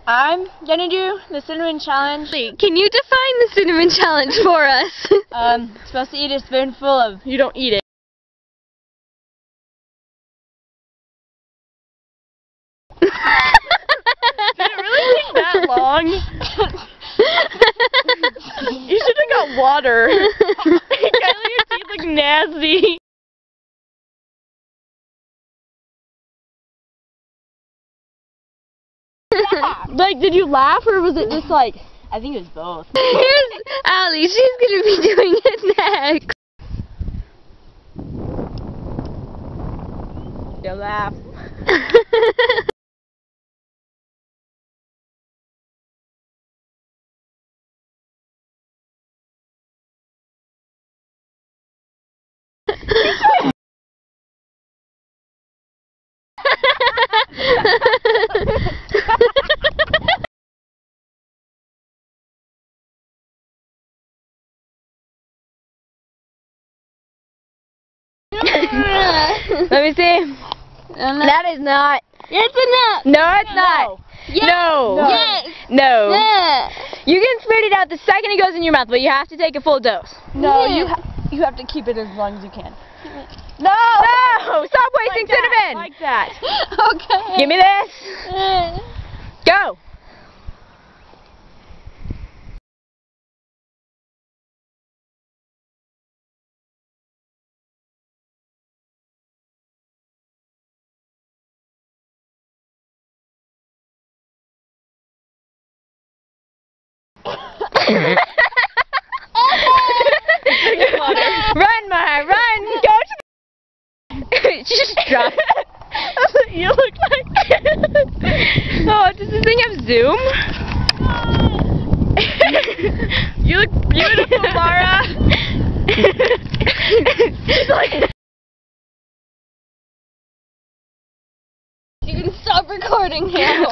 I'm gonna do the cinnamon challenge. Can you define the cinnamon challenge for us? Supposed to eat a spoonful of. You don't eat it. Did it really take that long? You should have got water. Kylie, your teeth look nasty. Like, did you laugh or was it just like... I think it was both. Here's Allie. She's gonna be doing it next. You laugh. Let me see. That is not. It's enough. No, it's not. Yes. No. Yes. No. Yeah. You can spit it out the second it goes in your mouth, but you have to take a full dose. No, Yeah. you have to keep it as long as you can. No! No! Stop wasting cinnamon! Like that. Okay. Give me this. Go! Run, Mara, run! Go to the... Just drop. You look like... Oh, does this thing have zoom? You look beautiful, Mara! You can stop recording now.